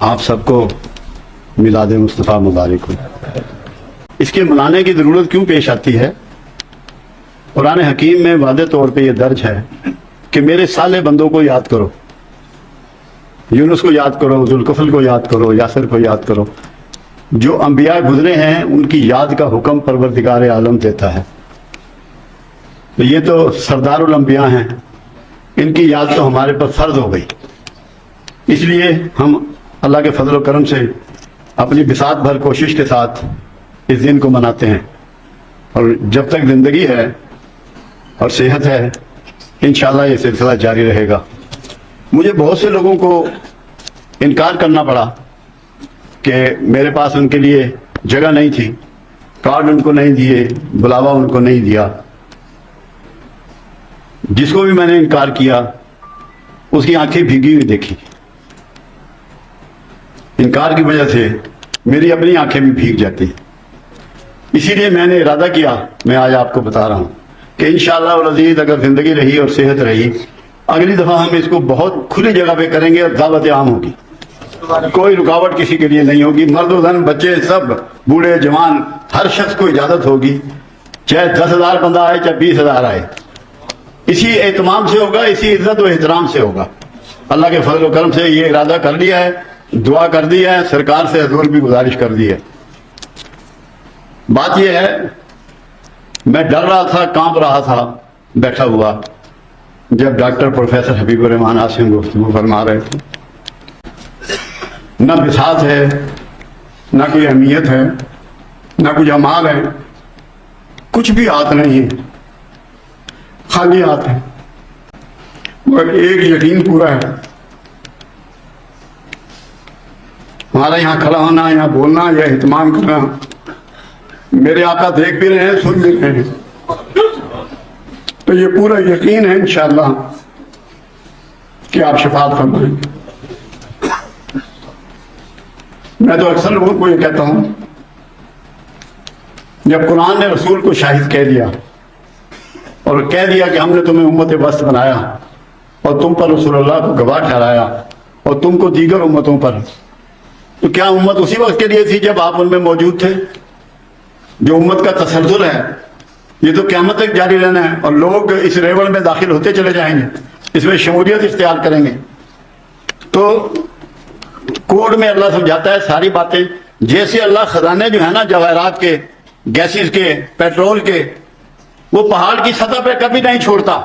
آپ سب کو میلاد مصطفیٰ مبارک ہو۔ اس کے منانے کی ضرورت کیوں پیش آتی ہے؟ قرآن حکیم میں واضح طور پہ یہ درج ہے کہ میرے صالح بندوں کو یاد کرو، یونس کو یاد کرو، ذوالکفل کو یاد کرو، یاسر کو یاد کرو۔ جو انبیاء گزرے ہیں ان کی یاد کا حکم پروردگار عالم دیتا ہے۔ تو یہ تو سردار الانبیاء ہیں، ان کی یاد تو ہمارے پر فرض ہو گئی۔ اس لیے ہم اللہ کے فضل و کرم سے اپنی بساط بھر کوشش کے ساتھ اس دن کو مناتے ہیں، اور جب تک زندگی ہے اور صحت ہے انشاءاللہ یہ سلسلہ جاری رہے گا۔ مجھے بہت سے لوگوں کو انکار کرنا پڑا کہ میرے پاس ان کے لیے جگہ نہیں تھی، کارڈ ان کو نہیں دیے، بلاوا ان کو نہیں دیا۔ جس کو بھی میں نے انکار کیا اس کی آنکھیں بھیگی ہوئی دیکھی۔ انکار کی وجہ سے میری اپنی آنکھیں بھی بھیگ جاتی ہیں۔ اسی لیے میں نے ارادہ کیا، میں آج آپ کو بتا رہا ہوں کہ انشاءاللہ العزیز اگر زندگی رہی اور صحت رہی، اگلی دفعہ ہم اس کو بہت کھلی جگہ پہ کریں گے اور دعوت عام ہوگی، کوئی رکاوٹ کسی کے لیے نہیں ہوگی۔ مرد و زن، بچے، سب، بوڑھے جوان، ہر شخص کو اجازت ہوگی، چاہے 10,000 بندہ آئے چاہے 20,000 آئے۔ اسی اہتمام سے ہوگا، اسی عزت و احترام سے ہوگا۔ اللہ کے فضل و کرم سے یہ ارادہ کر لیا ہے، دعا کر دی ہے، سرکار سے حضور بھی گزارش کر دی ہے۔ بات یہ ہے، میں ڈر رہا تھا، کانپ رہا تھا بیٹھا ہوا، جب ڈاکٹر پروفیسر حبیب الرحمان عاصم گفتگو فرما رہے تھے۔ نہ بساط ہے، نہ کوئی اہمیت ہے، نہ کچھ اعمال ہے، کچھ بھی ہاتھ نہیں ہے، خالی ہاتھ ہے، مگر ایک یقین پورا ہے۔ ہمارا یہاں کھڑا ہونا، یہاں بولنا یا اہتمام کرنا، میرے آقا دیکھ بھی رہے ہیں، سن بھی رہے ہیں، تو یہ پورا یقین ہے انشاءاللہ کہ آپ شفاعت فرمائیں گے۔ میں تو اکثر لوگوں کو یہ کہتا ہوں، جب قرآن نے رسول کو شاہد کہہ دیا اور کہہ دیا کہ ہم نے تمہیں امت وسط بنایا اور تم پر رسول اللہ کو گواہ ٹھہرایا اور تم کو دیگر امتوں پر، تو کیا امت اسی وقت کے لیے تھی جب آپ ان میں موجود تھے؟ جو امت کا تسلسل ہے یہ تو قیامت تک جاری رہنا ہے، اور لوگ اس ریوڑ میں داخل ہوتے چلے جائیں گے، اس میں شمولیت اختیار کریں گے۔ تو کوڈ میں اللہ سمجھاتا ہے ساری باتیں، جیسے اللہ خزانے جو ہے نا جواہرات کے، گیسز کے، پیٹرول کے، وہ پہاڑ کی سطح پہ کبھی نہیں چھوڑتا،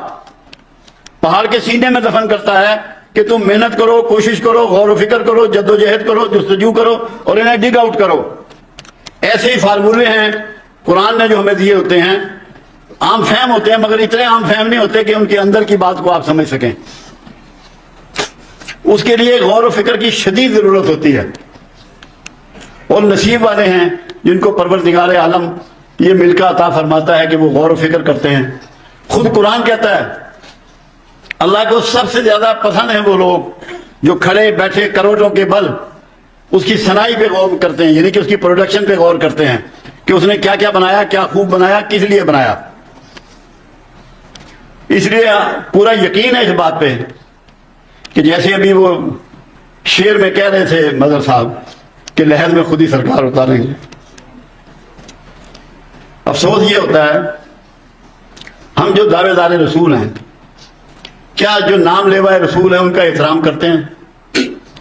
پہاڑ کے سینے میں دفن کرتا ہے کہ تم محنت کرو، کوشش کرو، غور و فکر کرو، جد و جہد کرو، جستجو کرو اور انہیں ڈگ آؤٹ کرو۔ ایسے ہی فارمولے ہیں قرآن نے جو ہمیں دیے ہوتے ہیں، عام فہم ہوتے ہیں، مگر اتنے عام فہم نہیں ہوتے کہ ان کے اندر کی بات کو آپ سمجھ سکیں۔ اس کے لیے غور و فکر کی شدید ضرورت ہوتی ہے، اور نصیب والے ہیں جن کو پروردگار عالم یہ مل کا عطا فرماتا ہے کہ وہ غور و فکر کرتے ہیں۔ خود قرآن کہتا ہے اللہ کو سب سے زیادہ پسند ہیں وہ لوگ جو کھڑے بیٹھے کروڑوں کے بل اس کی صنائی پہ غور کرتے ہیں، یعنی کہ اس کی پروڈکشن پہ غور کرتے ہیں کہ اس نے کیا کیا بنایا، کیا خوب بنایا، کس لیے بنایا۔ اس لیے پورا یقین ہے اس بات پہ کہ جیسے ابھی وہ شعر میں کہہ رہے تھے مظہر صاحب کہ لحد میں خود ہی سرکار اتاریں گے۔ افسوس یہ ہوتا ہے ہم جو دعوے دار رسول ہیں، کیا جو نام لیوا رسول ہیں ان کا احترام کرتے ہیں؟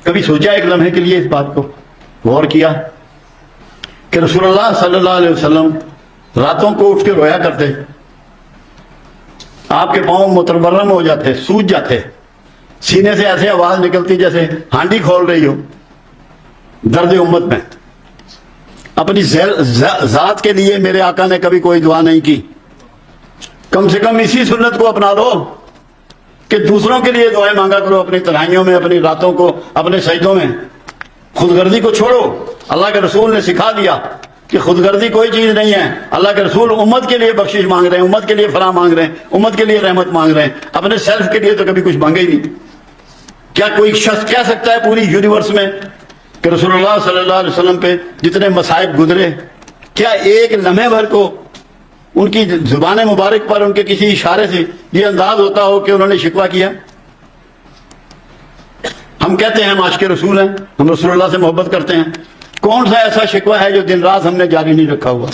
کبھی سوچا ایک لمحے کے لیے اس بات کو غور کیا کہ رسول اللہ صلی اللہ علیہ وسلم راتوں کو اٹھ کے رویا کرتے، آپ کے پاؤں متورم ہو جاتے، سوج جاتے، سینے سے ایسے آواز نکلتی جیسے ہانڈی کھول رہی ہو درد امت میں۔ اپنی ذات کے لیے میرے آقا نے کبھی کوئی دعا نہیں کی۔ کم سے کم اسی سنت کو اپنا لو کہ دوسروں کے لیے دعائیں مانگا کرو، اپنی تنہائیوں میں، اپنی راتوں کو، اپنے سجدوں میں۔ خود غرضی کو چھوڑو، اللہ کے رسول نے سکھا دیا کہ خود غرضی کوئی چیز نہیں ہے۔ اللہ کے رسول امت کے لیے بخشش مانگ رہے ہیں، امت کے لیے فلاح مانگ رہے ہیں، امت کے لیے رحمت مانگ رہے ہیں، اپنے سیلف کے لیے تو کبھی کچھ مانگے ہی نہیں۔ کیا کوئی شخص کہہ سکتا ہے پوری یونیورس میں کہ رسول اللہ صلی اللہ علیہ وسلم پہ جتنے مصائب گزرے، کیا ایک لمحے بھر کو ان کی زبان مبارک پر ان کے کسی اشارے سے یہ انداز ہوتا ہو کہ انہوں نے شکوہ کیا؟ ہم کہتے ہیں ہم عاشق رسول ہیں, ہم رسول اللہ سے محبت کرتے ہیں. کون سا ایسا شکوہ ہے جو دن رات ہم نے جاری نہیں رکھا ہوا؟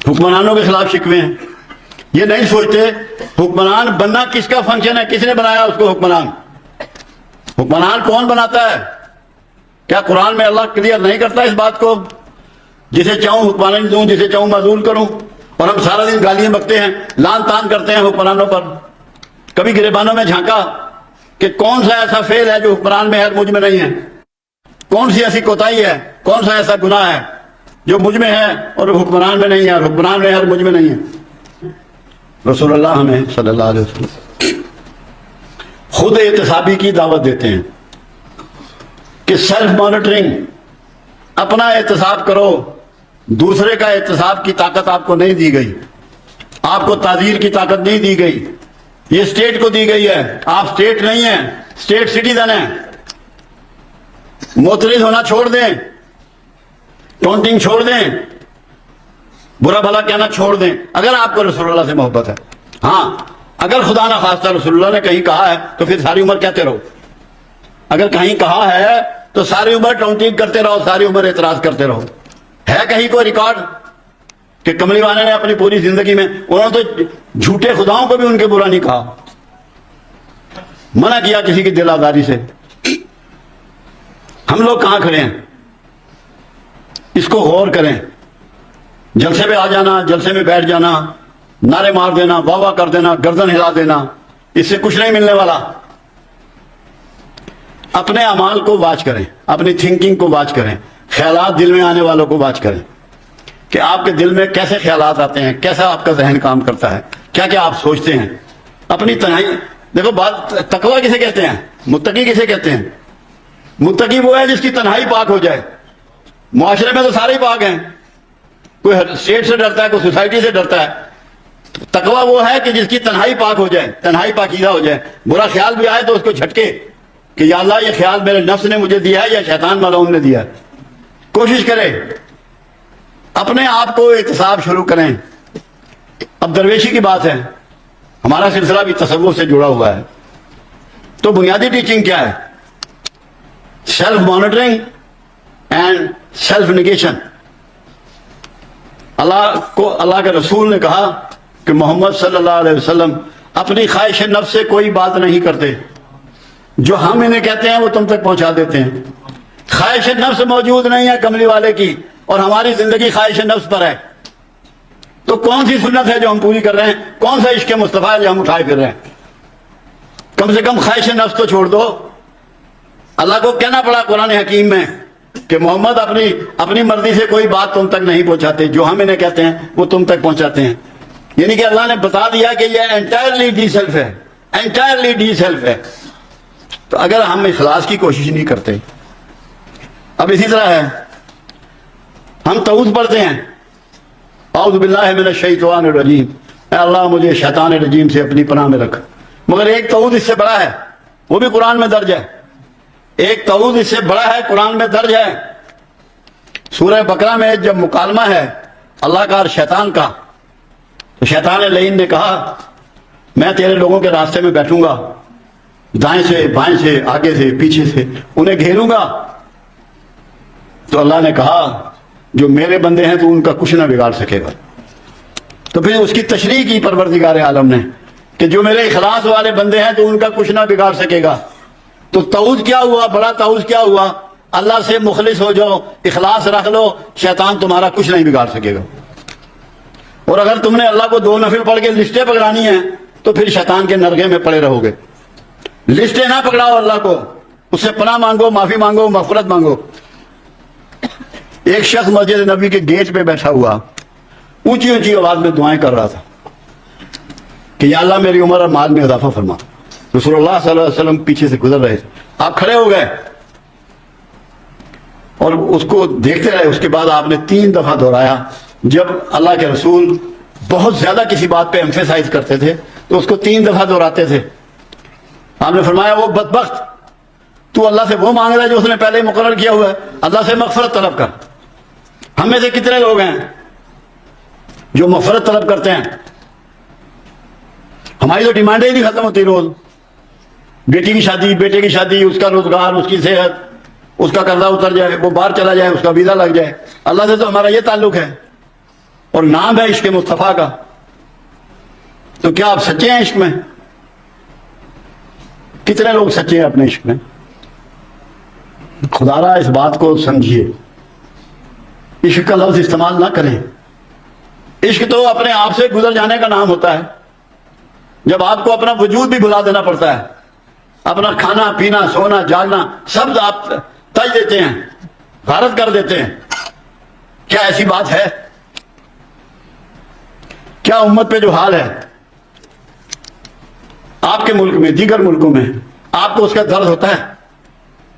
حکمرانوں کے خلاف شکوے ہیں. یہ نہیں سوچتے حکمران بننا کس کا فنکشن ہے, کس نے بنایا اس کو حکمران؟ حکمران کون بناتا ہے؟ کیا قرآن میں اللہ کلیئر نہیں کرتا اس بات کو؟ جسے چاہوں حکمرانی دوں, جسے چاہوں معزول کروں. اور ہم سارا دن گالیاں بکتے ہیں, لان تان کرتے ہیں حکمرانوں پر. کبھی گریبانوں میں جھانکا کہ کون سا ایسا فعل ہے جو حکمران میں ہے اور مجھ میں نہیں ہے؟ کون سی ایسی کوتاہی ہے, کون سا ایسا گناہ ہے جو مجھ میں ہے اور حکمران میں نہیں ہے, اور حکمران میں ہے اور مجھ میں نہیں ہے؟ رسول اللہ ہمیں صلی اللہ علیہ وسلم خود احتسابی کی دعوت دیتے ہیں کہ سیلف مانیٹرنگ, اپنا احتساب کرو. دوسرے کا احتساب کی طاقت آپ کو نہیں دی گئی, آپ کو تعزیر کی طاقت نہیں دی گئی, یہ اسٹیٹ کو دی گئی ہے. آپ اسٹیٹ نہیں ہیں, اسٹیٹ سٹیزن ہیں. معترض ہونا چھوڑ دیں, ٹونٹنگ چھوڑ دیں, برا بھلا کہنا چھوڑ دیں اگر آپ کو رسول اللہ سے محبت ہے. ہاں, اگر خدا نہ خواستہ رسول اللہ نے کہیں کہا ہے تو پھر ساری عمر کہتے رہو. اگر کہیں کہا ہے تو ساری عمر ٹونٹنگ کرتے رہو, ساری عمر اعتراض کرتے رہو. ہے کہیں کوئی ریکارڈ کہ کملی والے نے اپنی پوری زندگی میں, انہوں نے تو جھوٹے خداؤں کو بھی ان کے برا نہیں کہا, منع کیا کسی کی دل آزاری سے. ہم لوگ کہاں کھڑے ہیں؟ اس کو غور کریں. جلسے پہ آ جانا, جلسے میں بیٹھ جانا, نعرے مار دینا, واہ واہ کر دینا, گردن ہلا دینا, اس سے کچھ نہیں ملنے والا. اپنے اعمال کو واچ کریں, اپنی تھنکنگ کو واچ کریں, خیالات دل میں آنے والوں کو واچ کریں کہ آپ کے دل میں کیسے خیالات آتے ہیں, کیسا آپ کا ذہن کام کرتا ہے, کیا کیا آپ سوچتے ہیں. اپنی تنہائی دیکھو. بات تقویٰ کسے کہتے ہیں, متقی کسے کہتے ہیں؟ متقی وہ ہے جس کی تنہائی پاک ہو جائے. معاشرے میں تو سارے ہی پاک ہیں, کوئی اسٹیٹ سے ڈرتا ہے, کوئی سوسائٹی سے ڈرتا ہے. تقویٰ وہ ہے کہ جس کی تنہائی پاک ہو جائے, تنہائی پاکیزہ ہو جائے. برا خیال بھی آئے تو اس کو جھٹکے کہ یا اللہ یہ خیال میرے نفس نے مجھے دیا ہے یا شیطان ملعون نے دیا ہے. کوشش کرے, اپنے آپ کو احتساب شروع کریں. اب درویشی کی بات ہے, ہمارا سلسلہ بھی تصوف سے جڑا ہوا ہے. تو بنیادی ٹیچنگ کیا ہے؟ Self monitoring and self negation. اللہ کے رسول نے کہا کہ محمد صلی اللہ علیہ وسلم اپنی خواہش نفس سے کوئی بات نہیں کرتے, جو ہم انہیں کہتے ہیں وہ تم تک پہنچا دیتے ہیں. خواہش نفس موجود نہیں ہے کملی والے کی, اور ہماری زندگی خواہش نفس پر ہے. تو کون سی سنت ہے جو ہم پوری کر رہے ہیں؟ کون سا عشق مصطفیٰ ہے جو ہم اٹھائے پھر رہے ہیں؟ کم سے کم خواہش نفس تو چھوڑ دو. اللہ کو کہنا پڑا قرآن حکیم میں کہ محمد اپنی مرضی سے کوئی بات تم تک نہیں پہنچاتے, جو ہم انہیں کہتے ہیں وہ تم تک پہنچاتے ہیں. یعنی کہ اللہ نے بتا دیا کہ یہ انٹائرلی ڈی سیلف ہے, انٹائرلی ڈی سیلف ہے. تو اگر ہم اخلاص کی کوشش نہیں کرتے, اب اسی طرح ہے, ہم تعوذ پڑھتے ہیں, اعوذ باللہ من الشیطان الرجیم, اے اللہ مجھے شیطان رجیم سے اپنی پناہ میں رکھ. مگر ایک تعوذ اس سے بڑا ہے, وہ بھی قرآن میں درج ہے. ایک تعوذ اس سے بڑا ہے, قرآن میں درج ہے. سورہ بقرہ میں جب مکالمہ ہے اللہ کا اور شیطان کا, تو شیطان لعین نے کہا میں تیرے لوگوں کے راستے میں بیٹھوں گا, دائیں سے بائیں سے آگے سے پیچھے سے انہیں گھیروں گا. تو اللہ نے کہا جو میرے بندے ہیں تو ان کا کچھ نہ بگاڑ سکے گا. تو پھر اس کی تشریح کی پروردگار عالم نے کہ جو میرے اخلاص والے بندے ہیں تو ان کا کچھ نہ بگاڑ سکے گا. تو تعوذ کیا ہوا؟ بڑا تعوذ کیا ہوا؟ اللہ سے مخلص ہو جاؤ, اخلاص رکھ لو, شیطان تمہارا کچھ نہیں بگاڑ سکے گا. اور اگر تم نے اللہ کو 2 نفل پڑھ کے لسٹیں پکڑانی ہیں تو پھر شیطان کے نرغے میں پڑے رہو گے. لسٹیں نہ پکڑاؤ اللہ کو, اس سے پناہ مانگو, معافی مانگو, مغفرت مانگو. ایک شخص مسجد نبی کے گیٹ پہ بیٹھا ہوا اونچی اونچی آواز میں دعائیں کر رہا تھا کہ یا اللہ میری عمر اور مال میں اضافہ فرما. رسول اللہ صلی اللہ علیہ وسلم پیچھے سے گزر رہے تھے, آپ کھڑے ہو گئے اور اس کو دیکھتے رہے. اس کے بعد آپ نے 3 دفعہ دہرایا. جب اللہ کے رسول بہت زیادہ کسی بات پہ ایمفیسائز کرتے تھے تو اس کو 3 دفعہ دہراتے تھے. آپ نے فرمایا وہ بدبخت, تو اللہ سے وہ مانگ رہا ہے جو اس نے پہلے ہی مقرر کیا ہوا ہے, اللہ سے مغفرت طلب کر. ہم میں سے کتنے لوگ ہیں جو مغفرت طلب کرتے ہیں؟ ہماری تو ڈیمانڈیں ہی نہیں ختم ہوتی روز. بیٹی کی شادی، بیٹے کی شادی، اس کا روزگار، اس کی صحت، اس کا قرضہ اتر جائے، وہ باہر چلا جائے، اس کا ویزا لگ جائے. اللہ سے تو ہمارا یہ تعلق ہے اور نام ہے عشق مصطفیٰ کا. تو کیا آپ سچے ہیں عشق میں؟ کتنے لوگ سچے ہیں اپنے عشق میں؟ خدا را اس بات کو سمجھیے، عشق کا لفظ استعمال نہ کریں. عشق تو اپنے آپ سے گزر جانے کا نام ہوتا ہے. جب آپ کو اپنا وجود بھی بھلا دینا پڑتا ہے، اپنا کھانا پینا سونا جاگنا سب آپ تج دیتے ہیں، غارت کر دیتے ہیں. کیا ایسی بات ہے؟ کیا امت پہ جو حال ہے آپ کے ملک میں، دیگر ملکوں میں، آپ کو اس کا درد ہوتا ہے،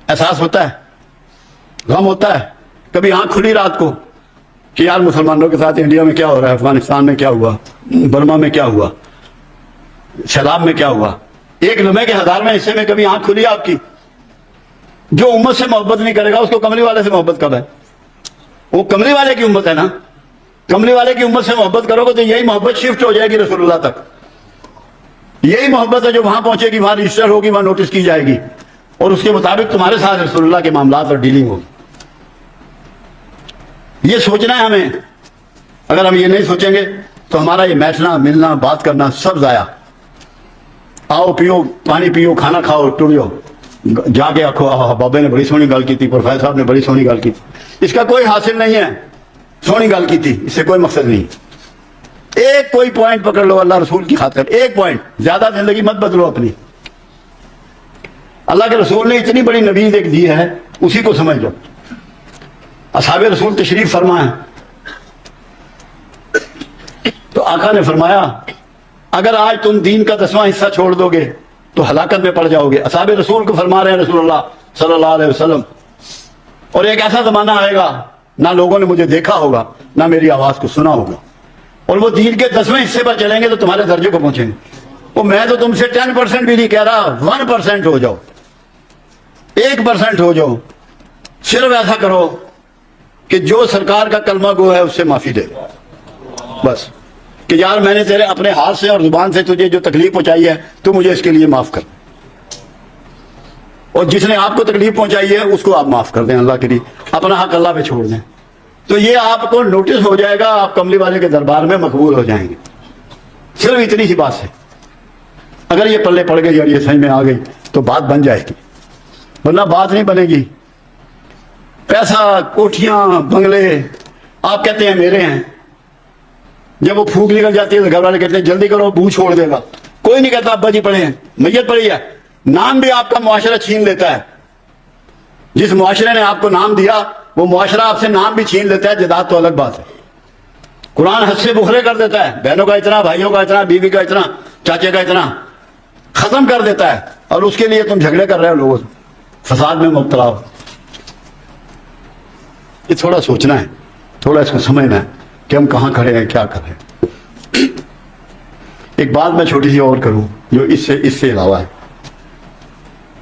احساس ہوتا ہے، غم ہوتا ہے؟ کبھی آنکھ کھلی رات کو کہ یار مسلمانوں کے ساتھ انڈیا میں کیا ہو رہا ہے، افغانستان میں کیا ہوا، برما میں کیا ہوا، سیلاب میں کیا ہوا؟ ایک لمحے کے 1000 میں حصے میں کبھی آنکھ کھلی آپ کی؟ جو امت سے محبت نہیں کرے گا اس کو کملی والے سے محبت کب ہے؟ وہ کملی والے کی امت ہے نا. کملی والے کی امت سے محبت کرو گے تو یہی محبت شفٹ ہو جائے گی رسول اللہ تک. یہی محبت ہے جو وہاں پہنچے گی، وہاں رجسٹر ہوگی، وہاں نوٹس کی جائے گی اور اس کے مطابق تمہارے ساتھ رسول اللہ کے معاملات اور ڈیلنگ ہوگی. یہ سوچنا ہے ہمیں. اگر ہم یہ نہیں سوچیں گے تو ہمارا یہ بیٹھنا ملنا بات کرنا سب ضائع. آؤ پیو پانی پیو کھانا کھاؤ ٹوڑیو جا کے آخو بابے نے بڑی سونی گل کی تھی، پروفیسر صاحب نے بڑی سونی گل کی تھی. اس کا کوئی حاصل نہیں ہے. سونی گل کی تھی، اس سے کوئی مقصد نہیں. ایک کوئی پوائنٹ پکڑ لو اللہ رسول کی خاطر، ایک پوائنٹ. زیادہ زندگی مت بدلو اپنی. اللہ کے رسول نے اتنی بڑی نبیذ ایک دی ہے، اسی کو سمجھ لو. اصحاب رسول تشریف فرما ہے تو آقا نے فرمایا اگر آج تم دین کا 10واں حصہ چھوڑ دو گے تو ہلاکت میں پڑ جاؤ گے. اصحاب رسول کو فرما رہے ہیں رسول اللہ صلی اللہ علیہ وسلم. اور ایک ایسا زمانہ آئے گا نہ لوگوں نے مجھے دیکھا ہوگا نہ میری آواز کو سنا ہوگا، اور وہ دین کے 10ویں حصے پر چلیں گے تو تمہارے درجے کو پہنچیں گے. وہ میں تو تم سے 10% بھی نہیں کہہ رہا، 1% ہو جاؤ، 1% ہو جاؤ. صرف ایسا کرو کہ جو سرکار کا کلمہ گو ہے اس سے معافی دے دو بس، کہ یار میں نے تیرے اپنے ہاتھ سے اور زبان سے تجھے جو تکلیف پہنچائی ہے تو مجھے اس کے لیے معاف کر. اور جس نے آپ کو تکلیف پہنچائی ہے اس کو آپ معاف کر دیں اللہ کے لیے، اپنا حق اللہ پہ چھوڑ دیں. تو یہ آپ کو نوٹس ہو جائے گا، آپ کملی والے کے دربار میں مقبول ہو جائیں گے. صرف اتنی سی بات ہے. اگر یہ پلے پڑ گئی اور یہ سمجھ میں آ گئی تو بات بن جائے گی، ورنہ بات نہیں بنے گی. پیسہ کوٹھیاں بنگلے آپ کہتے ہیں میرے ہیں، جب وہ پھونک نکل جاتی ہے تو گھر والے کہتے ہیں جلدی کرو بو چھوڑ دے گا. کوئی نہیں کہتا ابا جی پڑے ہیں، میت پڑی ہے. نام بھی آپ کا معاشرہ چھین لیتا ہے. جس معاشرے نے آپ کو نام دیا وہ معاشرہ آپ سے نام بھی چھین لیتا ہے. جداد تو الگ بات ہے. قرآن حد سے بخرے کر دیتا ہے، بہنوں کا اتنا، بھائیوں کا اتنا، بیوی کا اتنا، چاچے کا اتنا ختم کر دیتا ہے. اور اس کے لیے تم جھگڑے کر رہے ہو لوگوں سے، فساد میں مبتلا ہو. یہ تھوڑا سوچنا ہے، تھوڑا اس کو سمجھنا ہے کہ ہم کہاں کھڑے ہیں، کیا کر رہے ہیں. ایک بات میں چھوٹی سی اور کروں جو اس سے علاوہ ہے.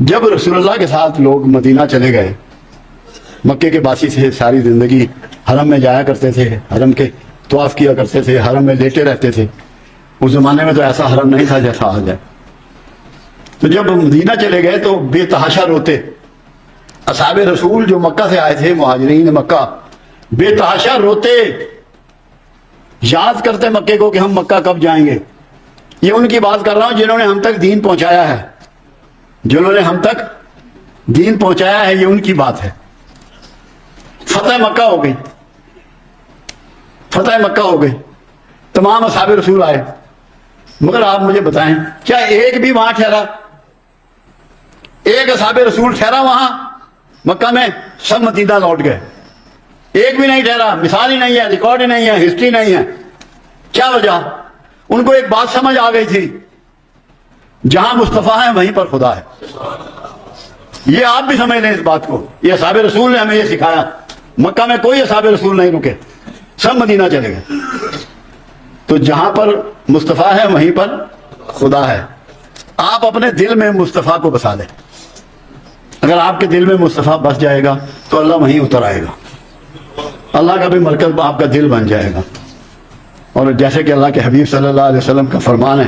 جب رسول اللہ کے ساتھ لوگ مدینہ چلے گئے، مکے کے باسی سے ساری زندگی حرم میں جایا کرتے تھے، حرم کے طواف کیا کرتے تھے، حرم میں لیٹے رہتے تھے. اس زمانے میں تو ایسا حرم نہیں تھا جیسا آج ہے. تو جب مدینہ چلے گئے تو بے تحاشا روتے. اصحاب رسول جو مکہ سے آئے تھے، مہاجرین مکہ، بے تحاشا روتے، یاد کرتے مکے کو کہ ہم مکہ کب جائیں گے. یہ ان کی بات کر رہا ہوں جنہوں نے ہم تک دین پہنچایا ہے، جنہوں نے ہم تک دین پہنچایا ہے، یہ ان کی بات ہے. فتح مکہ ہو گئی، فتح مکہ ہو گئی، تمام اصحاب رسول آئے. مگر آپ مجھے بتائیں کیا ایک بھی وہاں ٹھہرا؟ ایک اصحاب رسول ٹھہرا وہاں مکہ میں؟ سب مدینہ لوٹ گئے. ایک بھی نہیں ٹھہرا. مثال ہی نہیں ہے، ریکارڈ ہی نہیں ہے، ہسٹری نہیں ہے. کیا وجہ؟ ان کو ایک بات سمجھ آ گئی تھی، جہاں مصطفیٰ ہے وہیں پر خدا ہے. یہ آپ بھی سمجھ لیں اس بات کو. یہ اصحاب رسول نے ہمیں یہ سکھایا. مکہ میں کوئی اصحاب رسول نہیں رکے، سب مدینہ چلے گئے. تو جہاں پر مصطفیٰ ہے وہیں پر خدا ہے. آپ اپنے دل میں مصطفیٰ کو بسا لیں. اگر آپ کے دل میں مصطفیٰ بس جائے گا تو اللہ وہیں اتر آئے گا. اللہ کا بھی مرکز آپ کا دل بن جائے گا. اور جیسے کہ اللہ کے حبیب صلی اللہ علیہ وسلم کا فرمان ہے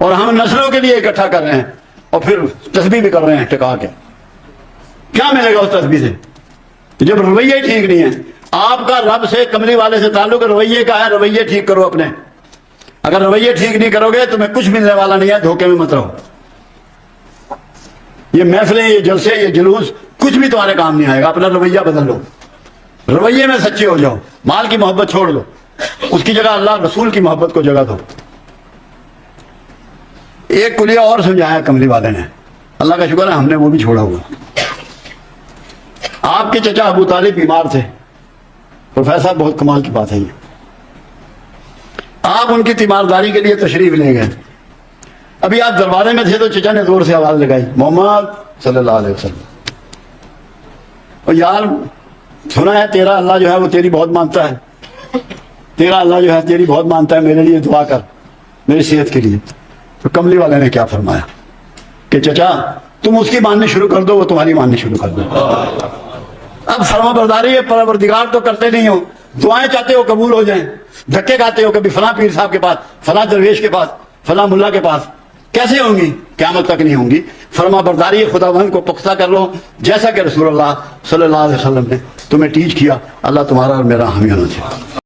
اور ہم نسلوں کے لیے اکٹھا کر رہے ہیں اور پھر تسبیح بھی کر رہے ہیں ٹکا کے. کیا ملے گا اس تسبیح سے جب رویہ ہی ٹھیک نہیں ہے؟ آپ کا رب سے، کملی والے سے تعلق رویے کا ہے. رویے ٹھیک کرو اپنے. اگر رویے ٹھیک نہیں کرو گے تمہیں کچھ ملنے والا نہیں ہے. دھوکے میں مت رہو. یہ محفلیں، یہ جلسے، یہ جلوس کچھ بھی تمہارے کام نہیں آئے گا. اپنا رویہ بدل لو. رویے میں سچے ہو جاؤ. مال کی محبت چھوڑ دو. اس کی جگہ اللہ رسول کی محبت کو جگہ دو. ایک کلیہ اور سمجھایا کملی والے نے، اللہ کا شکر ہے ہم نے وہ بھی چھوڑا ہوا. آپ کے چچا ابو طالب بیمار تھے. پروفیسر صاحب بہت کمال کی بات ہے یہ. آپ ان کی تیمارداری کے لیے تشریف لے گئے. ابھی آپ دروازے میں تھے تو چچا نے زور سے آواز لگائی، محمد صلی اللہ علیہ وسلم. اور یار سنا ہے تیرا اللہ جو ہے وہ تیری بہت مانتا ہے. تیرا اللہ جو ہے تیری بہت مانتا ہے، میرے لیے دعا کر میری صحت کے لیے. تو کملی والے نے کیا فرمایا کہ چچا تم اس کی ماننی شروع کر دو، وہ تمہاری ماننی شروع کر دو. اب فرما برداری ہے، پروردگار تو کرتے نہیں ہو. دعائیں چاہتے ہو قبول ہو جائیں، دھکے کھاتے ہو کبھی فلاں پیر صاحب کے پاس، فلاں درویش کے پاس، فلاں ملا کے پاس. کیسے ہوں گی؟ قیامت تک نہیں ہوں گی. فرما برداری خداوند کو پختہ کر لو، جیسا کہ رسول اللہ صلی اللہ علیہ وسلم نے تمہیں ٹیچ کیا. اللہ تمہارا اور میرا حامی ہونا چاہیے.